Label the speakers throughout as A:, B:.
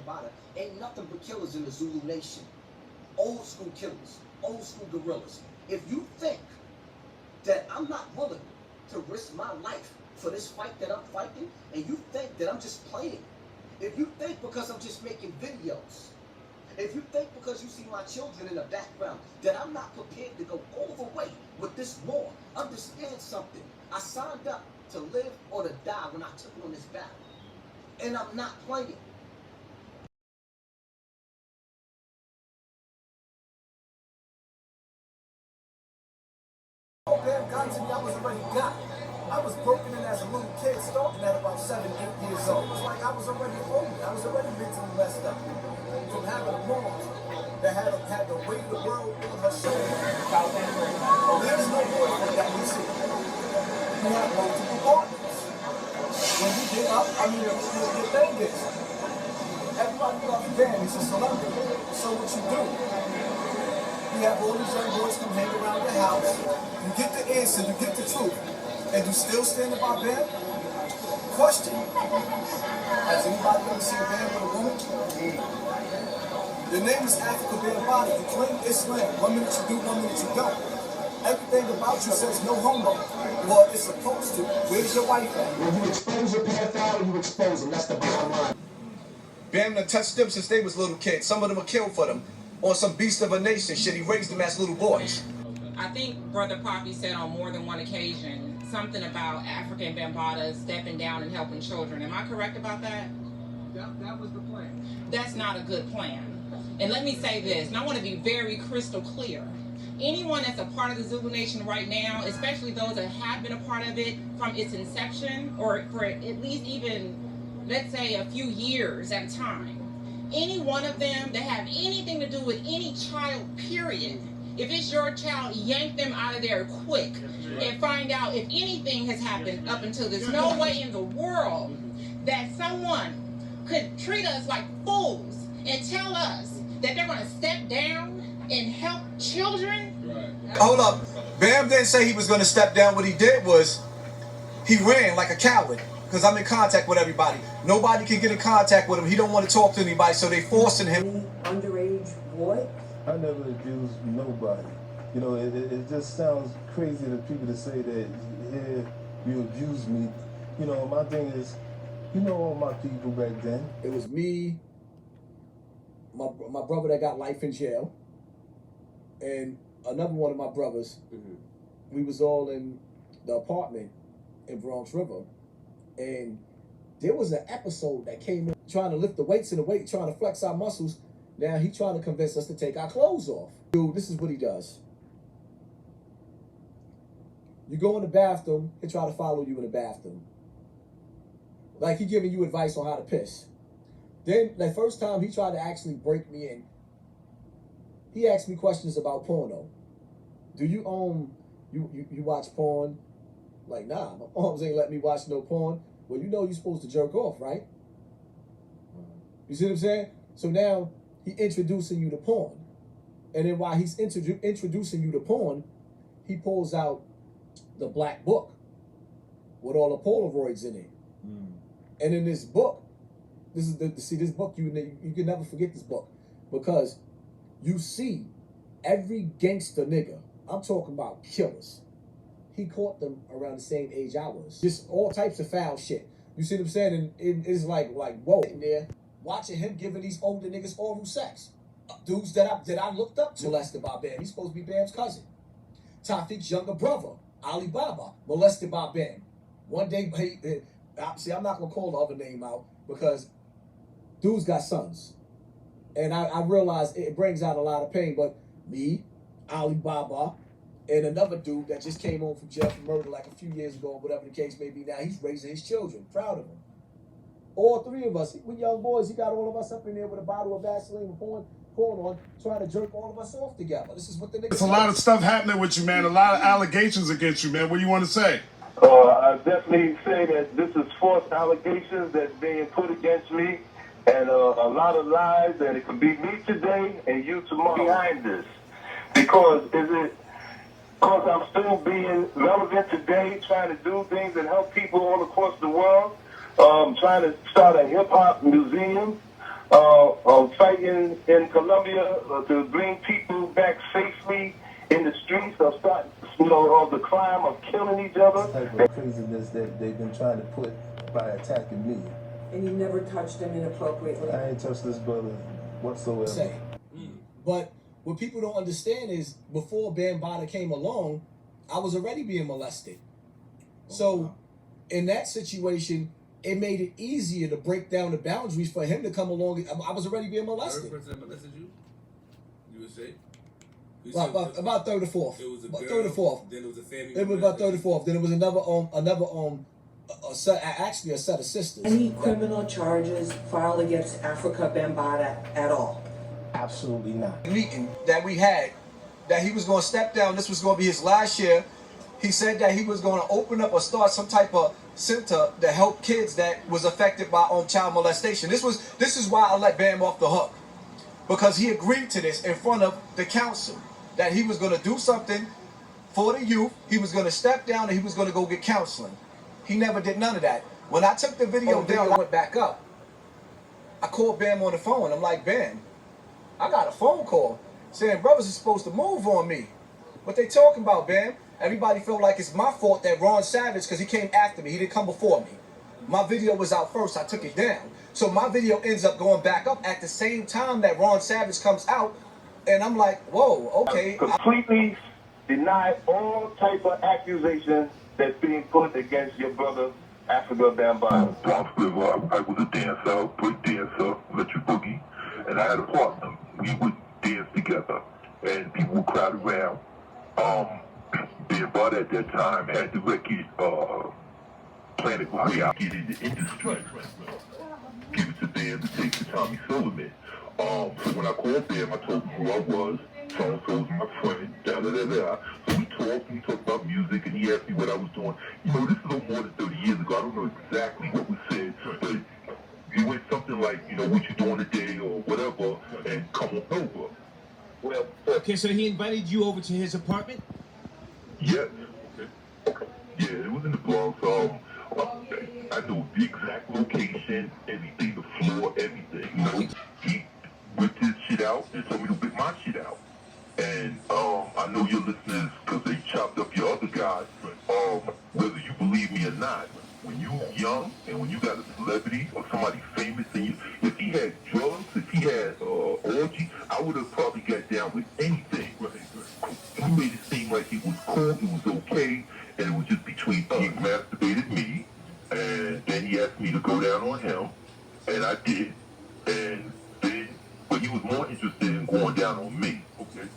A: Bambaataa, ain't nothing but killers in the Zulu Nation. Old school killers, old school guerrillas. If you think that I'm not willing to risk my life for this fight that I'm fighting, and you think that I'm just playing, if you think because I'm just making videos, if you think because you see my children in the background that I'm not prepared to go all the way with this war, understand something. I signed up to live or to die when I took on this battle. And I'm not playing.
B: Oh, Bam got to me, I was already got. I was broken in as a little kid, starting at about 7, 8 years old. It was like I was already old. I was already mentally messed up. From having a mom that had the weight of the world on her shoulders. There's no boyfriend that we see. You have multiple partners. When you get up, your thing is. Everybody loves Bam, he's a celebrity. So what you do? You have all these young boys come hang around your house. You get the answer, you get the truth. And you still standing by Bam? Question. Has anybody ever seen Bam with a woman? Your name is Africa Bambaataa. You claim Islam. 1 minute you do, 1 minute you don't. Everything about you says no homo. Well, it's supposed to. Where's your wife at?
A: When you expose a pedophile, you expose them. That's the bottom line.
B: Bam done touched them since they was little kids. Some of them were killed for them. On some beast of a nation shit. He raised them as little boys.
C: I think Brother Poppy said on more than one occasion something about African Bambaataa stepping down and helping children. Am I correct about that?
B: That was the plan.
C: That's not a good plan. And let me say this, and I want to be very crystal clear. Anyone that's a part of the Zulu Nation right now, especially those that have been a part of it from its inception, or for at least even, let's say, a few years at a time, any one of them that have anything to do with any child, period, if it's your child, yank them out of there quick and find out if anything has happened up until this. No way in the world that someone could treat us like fools and tell us that they're going to step down and help children.
B: Right. Hold up. Bam didn't say he was going to step down. What he did was he ran like a coward. Because I'm in contact with everybody. Nobody can get in contact with him. He don't want to talk to anybody, so they forcing him.
D: Underage boy?
E: I never abused nobody. You know, it just sounds crazy to people to say that, yeah, you abused me. You know, my thing is, you know all my people back then.
A: It was me, my brother that got life in jail, and another one of my brothers. We was all in the apartment in Bronx River. And there was an episode that came in trying to lift the weights in the weight, trying to flex our muscles. Now he trying to convince us to take our clothes off. Dude, this is what he does. You go in the bathroom, he try to follow you in the bathroom. Like he giving you advice on how to piss. Then the first time he tried to actually break me in, he asked me questions about porno. Do you you watch porn? Like, nah, my moms ain't let me watch no porn. Well, you know you're supposed to jerk off, right? You see what I'm saying? So now he introducing you to porn. And then while he's introducing you to porn, he pulls out the black book with all the Polaroids in it. And in this book, this book, you can never forget this book, because you see every gangster nigga, I'm talking about killers, he caught them around the same age I was. Just all types of foul shit. You see what I'm saying? And it's like whoa. In there, watching him giving these older niggas oral sex. Dudes that I looked up to molested by Bam. He's supposed to be Bam's cousin. Tafik's younger brother, Ali Baba, molested by Bam. One day, I'm not gonna call the other name out because dudes got sons. And I realize it brings out a lot of pain, but me, Ali Baba, and another dude that just came home from jail for murder like a few years ago, whatever the case may be, now he's raising his children, proud of him. All three of us, we young boys, he got all of us up in there with a bottle of Vaseline and porn on, trying to jerk all of us off together. This is what the niggas.
F: It's a lot of stuff happening with you, man. A lot of allegations against you, man. What do you want to say?
G: I definitely say that this is false allegations that's being put against me, and a lot of lies, and it could be me today and you tomorrow behind this. Because I'm still being relevant today, trying to do things that help people all across the world, trying to start a hip-hop museum, fighting in Colombia to bring people back safely in the streets of of the crime of killing each other.
E: The type of craziness that they've been trying to put by attacking me.
D: And you never touched him inappropriately?
E: I ain't touched this brother whatsoever.
A: But what people don't understand is before Bambaataa came along, I was already being molested. So in that situation, it made it easier to break down the boundaries for him to come along. I was already being molested.
H: Third person that molested you? You would say?
A: About third or fourth.
H: It was a
A: about
H: girl,
A: third or fourth.
H: Then it was a family.
A: It was about third or fourth. Then it was a set of sisters.
D: Any criminal charges filed against Africa Bambaataa at all?
E: Absolutely not.
A: Meeting that we had, that he was going to step down. This was going to be his last year. He said that he was going to open up or start some type of center to help kids that was affected by child molestation. This is why I let Bam off the hook, because he agreed to this in front of the council, that he was going to do something for the youth. He was going to step down and he was going to go get counseling. He never did none of that. When I took the video down, I went back up. I called Bam on the phone. I'm like, Bam, I got a phone call saying brothers are supposed to move on me. What they talking about, Bam? Everybody felt like it's my fault that Ron Savage, because he came after me. He didn't come before me. My video was out first. I took it down. So my video ends up going back up at the same time that Ron Savage comes out. And I'm like, whoa, okay.
G: I completely deny all type of accusations that's being put against your brother, Africa Bambaataa.
I: I was a dancer, break dancer, electric boogie, and I had a partner. We would dance together, and people would crowd around. Bambaataa at that time had the record, Planet Rock. Get in the industry. Give it to Bam to take to Tommy Silverman. So when I called Bam, I told him who I was. So-and-so was my friend, da-da-da-da. So we talked about music, and he asked me what I was doing. You know, this is a little more than 30 years ago. I don't know exactly what was said, but it went something like, you know, what you doing today or whatever, and come on over.
J: Well, okay, so he invited you over to his apartment?
I: Yes. Okay. Yeah, it was in the Bronx. I know the exact location, everything, the floor, everything. You know, he whipped his shit out and told me to whip my shit out. And I know your listeners, because they chopped up your other guys, whether you believe me or not, when you young and when you got a celebrity or somebody famous, and if he had drugs, if he had orgy, I would have probably got down with anything. He made it seem like it was cool, it was okay, and it was just between us. He masturbated me, and then he asked me to go down on him, and I did. And then, but he was more interested in going down on me. Okay.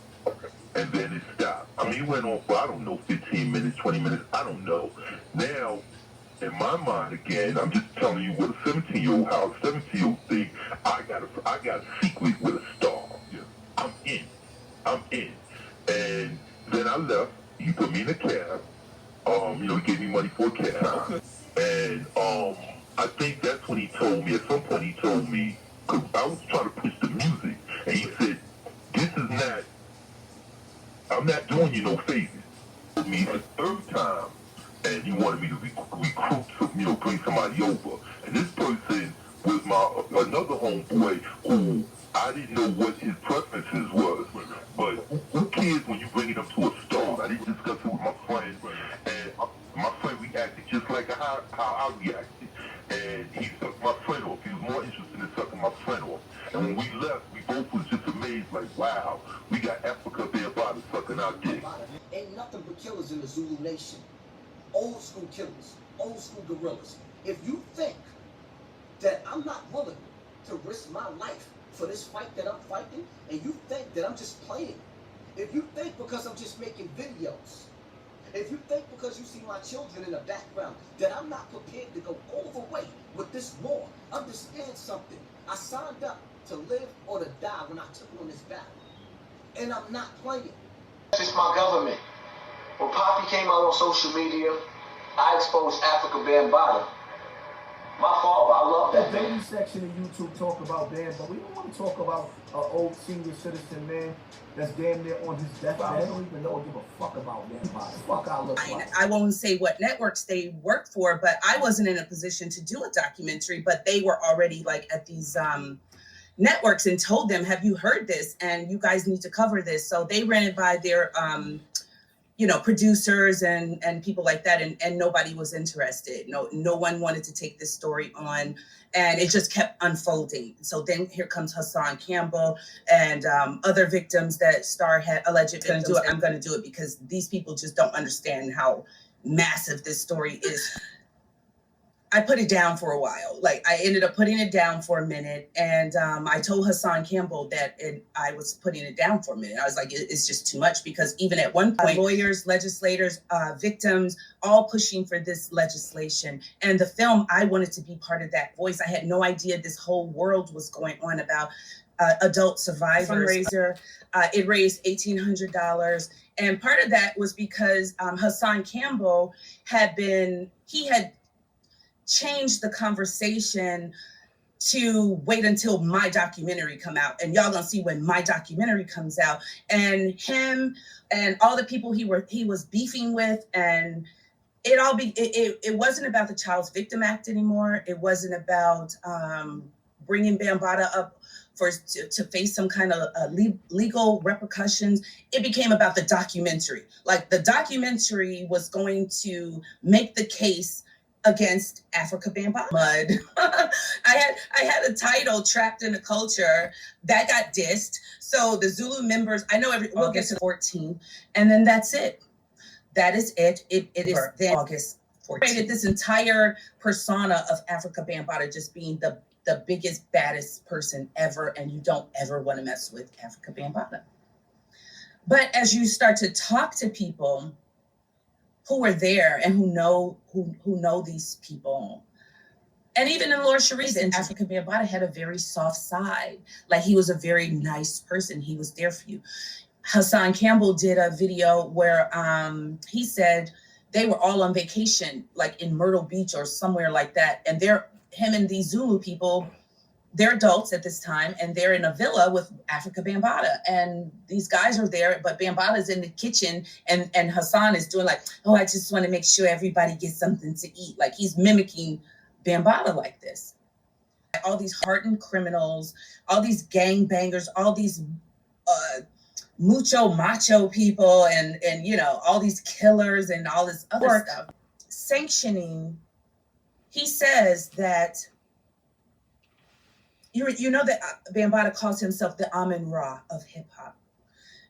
I: And then it stopped. I mean, it went on for, I don't know, 15 minutes, 20 minutes, I don't know. Now, in my mind, again, I'm just telling you what a 17-year-old, how a 17-year-old think. I got a secret with a star. Yeah. I'm in. And then I left. He put me in a cab. He gave me money for a cab. Okay. And I think that's when he told me, at some point he told me, because I was trying to push the music, and he said, I'm not doing you no favors. He told me the third time, and he wanted me to recruit, bring somebody over. And this person was another homeboy who I didn't know what his preferences was. But who cares when you bring them to a star? I didn't discuss it with my friend, and my friend reacted just like how I reacted. And he sucked my friend off. He was more interested in sucking my friend off. And when we left, we both was just amazed, like, wow, we got Africa Bambaataa sucking our dick.
K: Ain't nothing but killers in the Zulu Nation. Old school killers, old school gorillas. If you think that I'm not willing to risk my life for this fight that I'm fighting, and you think that I'm just playing, if you think because I'm just making videos, if you think because you see my children in the background that I'm not prepared to go all the way with this war, understand something. I signed up to live or to die when I took on this battle. And I'm not playing.
B: It's my government. When Poppy came out on social media, I exposed Africa Bambaataa. My father, I love that
A: The
B: man.
A: baby section of YouTube talk about Bam, but we don't want to talk about an old senior citizen man that's damn near on his deathbed. I don't even know or give a fuck about Bam. Fuck I look like.
L: I won't say what networks they work for, but I wasn't in a position to do a documentary, but they were already like at these networks and told them, have you heard this? And you guys need to cover this. So they ran it by their, producers and people like that. And nobody was interested. No one wanted to take this story on. And it just kept unfolding. So then here comes Hassan Campbell and other victims that Star had alleged going to do it. I'm going to do it because these people just don't understand how massive this story is. I put it down for a while. Like, I ended up putting it down for a minute. And I told Hassan Campbell that I was putting it down for a minute. I was like, it's just too much, because even at one point, lawyers, legislators, victims, all pushing for this legislation. And the film, I wanted to be part of that voice. I had no idea this whole world was going on about adult survivors. Fundraiser, it raised $1,800. And part of that was because Hassan Campbell had changed the conversation to wait until my documentary come out. And y'all gonna see when my documentary comes out. And him and all the people he was beefing with, and it wasn't about the Child Victims Act anymore. It wasn't about bringing Bambaataa up to face some kind of legal repercussions. It became about the documentary. Like, the documentary was going to make the case against Africa Bambaataa. Mud. I had a title, Trapped in a Culture, that got dissed. So the Zulu members, I know we'll get to 14th, and then that's it. That is it. It is then August 14th. Created this entire persona of Africa Bambaataa just being the biggest, baddest person ever, and you don't ever want to mess with Africa Bambaataa. But as you start to talk to people who are there and who know these people, and even in Lord Sharice, and Africa Bambaataa had a very soft side. Like, he was a very nice person. He was there for you. Hassan Campbell did a video where he said they were all on vacation, like in Myrtle Beach or somewhere like that. And him and these Zulu people, they're adults at this time, and they're in a villa with Africa Bambaataa. And these guys are there, but Bambaataa's in the kitchen, and Hassan is doing like, oh, I just want to make sure everybody gets something to eat. Like, he's mimicking Bambaataa like this. All these hardened criminals, all these gangbangers, all these macho people, and all these killers and all this other stuff. Sanctioning, he says that that Bambaataa calls himself the Amun Ra of hip hop.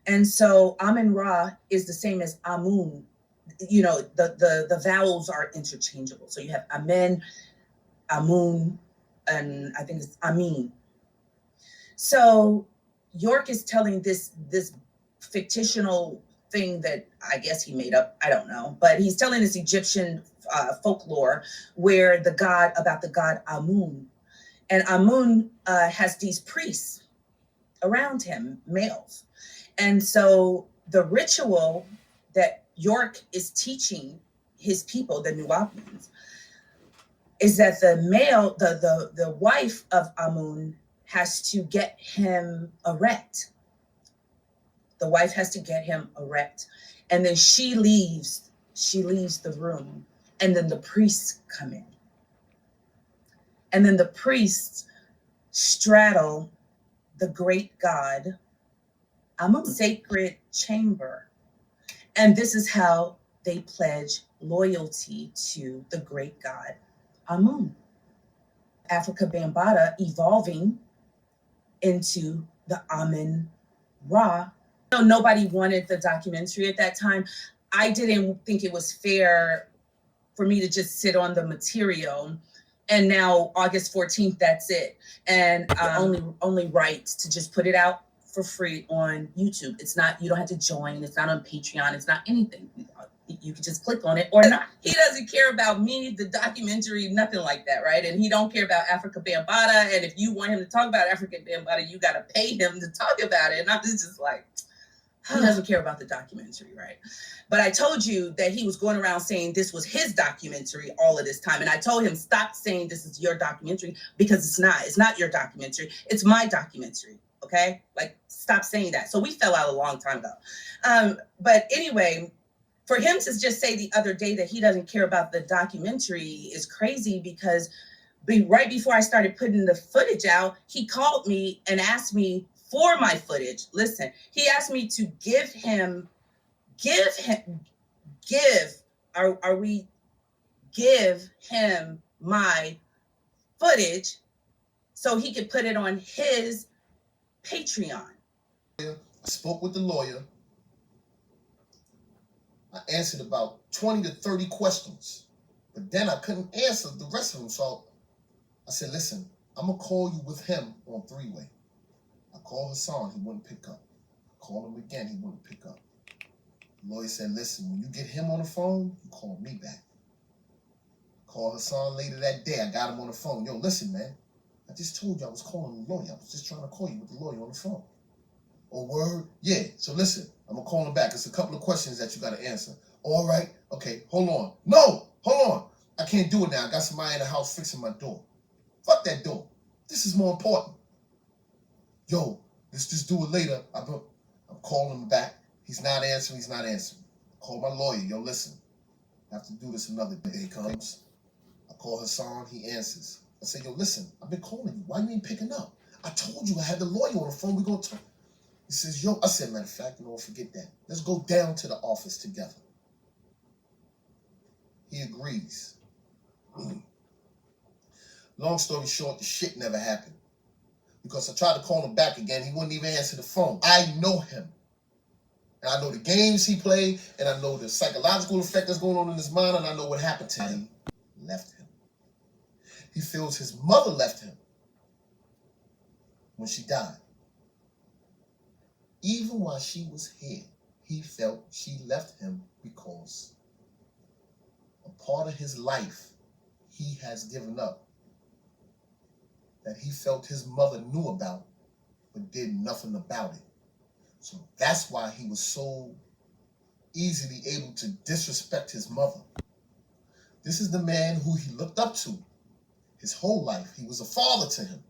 L: And so Amun Ra is the same as Amun. The vowels are interchangeable. So you have Amen, Amun, and I think it's Amin. So York is telling this fictional thing that I guess he made up. I don't know. But he's telling this Egyptian folklore where the god Amun. And Amun has these priests around him, males. And so the ritual that York is teaching his people, the Nubians, is that the male, the wife of Amun has to get him erect. The wife has to get him erect. And then she leaves the room. And then the priests come in. And then the priests straddle the great god Amun, sacred chamber. And this is how they pledge loyalty to the great god Amun. Africa Bambaataa evolving into the Amun Ra. Nobody wanted the documentary at that time. I didn't think it was fair for me to just sit on the material. And now August 14th, that's it. And only right to just put it out for free on YouTube. It's not, you don't have to join. It's not on Patreon. It's not anything. You can just click on it or not. He doesn't care about me, the documentary, nothing like that, right? And he don't care about Africa Bambaataa. And if you want him to talk about Africa Bambaataa, you got to pay him to talk about it. And I'm just like, he doesn't care about the documentary, right? But I told you that he was going around saying this was his documentary all of this time. And I told him, stop saying this is your documentary, because it's not. It's not your documentary. It's my documentary, okay? Like, stop saying that. So we fell out a long time ago. But anyway, for him to just say the other day that he doesn't care about the documentary is crazy, because right before I started putting the footage out, he called me and asked me for my footage. Listen, he asked me to give him my footage so he could put it on his Patreon.
M: I spoke with the lawyer. I answered about 20 to 30 questions, but then I couldn't answer the rest of them. So I said, listen, I'm going to call you with him on three-way. I called Hassan, he wouldn't pick up. I called him again, he wouldn't pick up. The lawyer said, listen, when you get him on the phone, you call me back. Called Hassan later that day, I got him on the phone. Yo, listen, man, I just told you I was calling the lawyer. I was just trying to call you with the lawyer on the phone. Oh, word? Yeah, so listen, I'm going to call him back. It's a couple of questions that you got to answer. All right, okay, hold on. No, hold on. I can't do it now. I got somebody in the house fixing my door. Fuck that door. This is more important. Yo, let's just do it later. I'm calling him back. He's not answering. Call my lawyer. Yo, listen, I have to do this another day. He comes. I call Hassan. He answers. I say, yo, listen, I've been calling you. Why you ain't picking up? I told you I had the lawyer on the phone. We're going to talk. He says, yo, I said, matter of fact, don't forget that. Let's go down to the office together. He agrees. Long story short, the shit never happened. Because I tried to call him back again, he wouldn't even answer the phone. I know him. And I know the games he played, and I know the psychological effect that's going on in his mind, and I know what happened to him. Left him. He feels his mother left him when she died. Even while she was here, he felt she left him because a part of his life he has given up that he felt his mother knew about but did nothing about it. So that's why he was so easily able to disrespect his mother. This is the man who he looked up to his whole life. He was a father to him.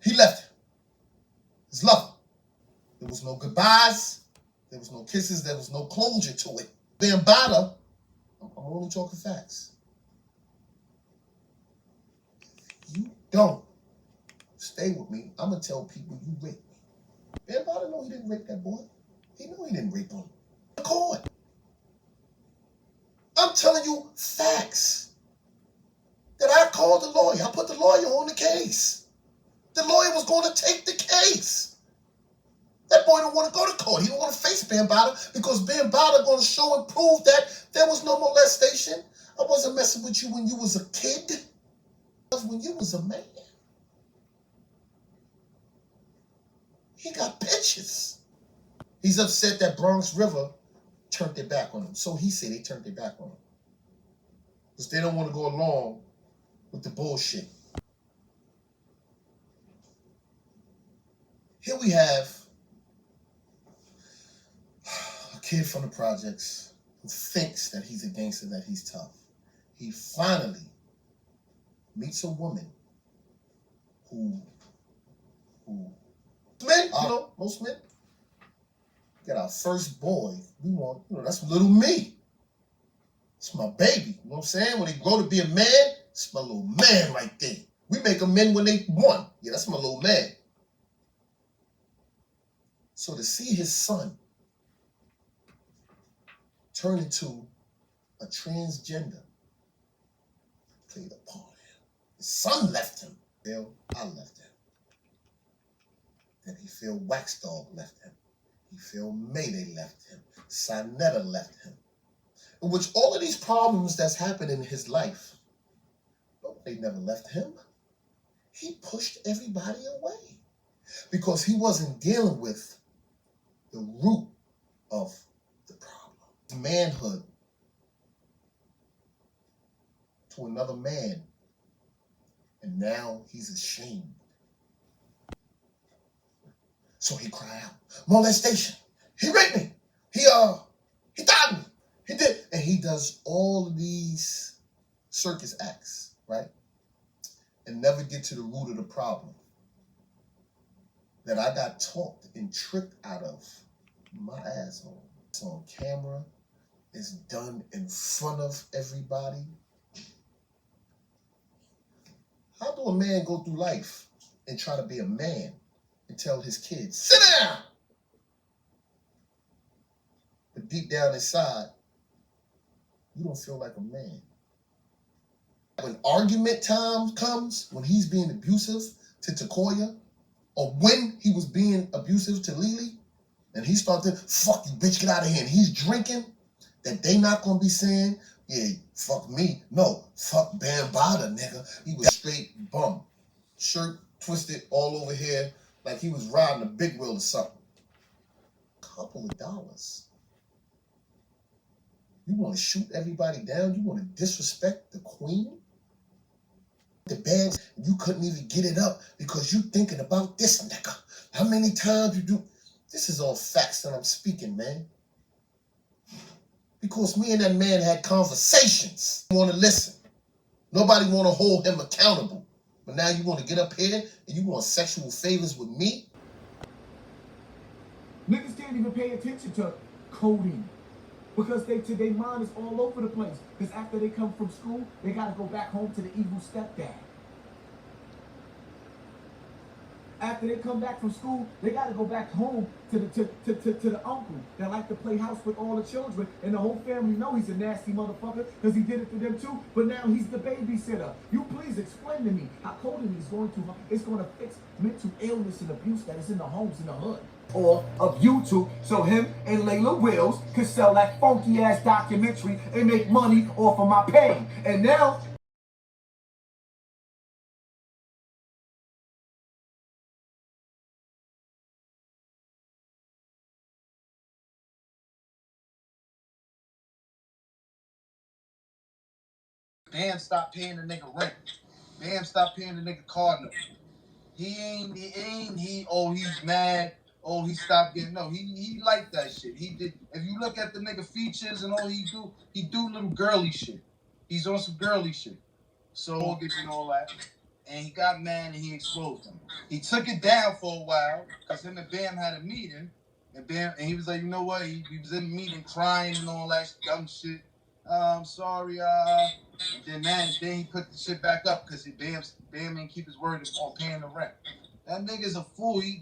M: He left him. His lover. There was no goodbyes. There was no kisses. There was no closure to it. Bambaataa, I'm only talking facts. You don't stay with me, I'm going to tell people you raped me. Bambaataa know he didn't rape that boy. He know he didn't rape him. Record. I'm telling you facts. That I called the lawyer. I put the lawyer on the case. The lawyer was going to take the case. That boy don't want to go to court. He don't want to face Bambaataa because Bambaataa going to show and prove that there was no molestation. I wasn't messing with you when you was a kid. When you was a man. He got pictures. He's upset that Bronx River turned their back on him. So he said they turned their back on him. Because they don't want to go along with the bullshit. Here we have a kid from the projects who thinks that he's a gangster, that he's tough. He finally meets a woman who men, most men, get our first boy. We want, that's little me. It's my baby. You know what I'm saying? When they grow to be a man, it's my little man right there. We make them men when they want. Yeah, that's my little man. So to see his son turn into a transgender played a part. His son left him. I left him. Then he feel Wax Dog left him. He feel Mayday left him. Sinetta left him. In which all of these problems that's happened in his life, they never left him. He pushed everybody away because he wasn't dealing with the root of the problem. Manhood to another man. And now he's ashamed. So he cried out, molestation. He raped me. He died me. He did. And he does all of these circus acts, right? And never get to the root of the problem that I got talked and tricked out of my asshole. It's on camera. It's done in front of everybody. How do a man go through life and try to be a man and tell his kids, sit down? But deep down inside, you don't feel like a man. When argument time comes, when he's being abusive to Takoya, or when he was being abusive to Lily, and he started, fuck you, bitch, get out of here, and he's drinking, that they not gonna be saying, yeah, fuck me. No, fuck Bambaataa, nigga. He was straight bum. Shirt twisted all over here like he was riding a big wheel or something. Couple of dollars. You want to shoot everybody down? You want to disrespect the queen? The bag, you couldn't even get it up because you thinking about this nigga. How many times you do? This is all facts that I'm speaking, man. Because me and that man had conversations. You want to listen. Nobody want to hold him accountable. But now you want to get up here and you want sexual favors with me?
B: Niggas can't even pay attention to coding because their mind is all over the place. Because after they come from school, they got to go back home to the evil stepdad. After they come back from school, they got to go back home to the uncle that like to play house with all the children, and the whole family know he's a nasty motherfucker because he did it to them too. But now he's the babysitter. You please explain to me how coding is going to fix mental illness and abuse that is in the homes in the hood. Or of YouTube, so him and Layla Wills could sell that funky ass documentary and make money off of my pain. And now
N: Bam stopped paying the nigga rent. Bam stopped paying the nigga car note. He's mad. Oh, he stopped getting, no, he liked that shit. He did. If you look at the nigga features and all he do little girly shit. He's on some girly shit. So, mortgage and all that. And he got mad and he exposed him. He took it down for a while because him and Bam had a meeting. And he was like, you know what? He was in the meeting crying and all that dumb shit. I'm sorry, and then he put the shit back up because Bam didn't keep his word on paying the rent. That nigga's a fool. He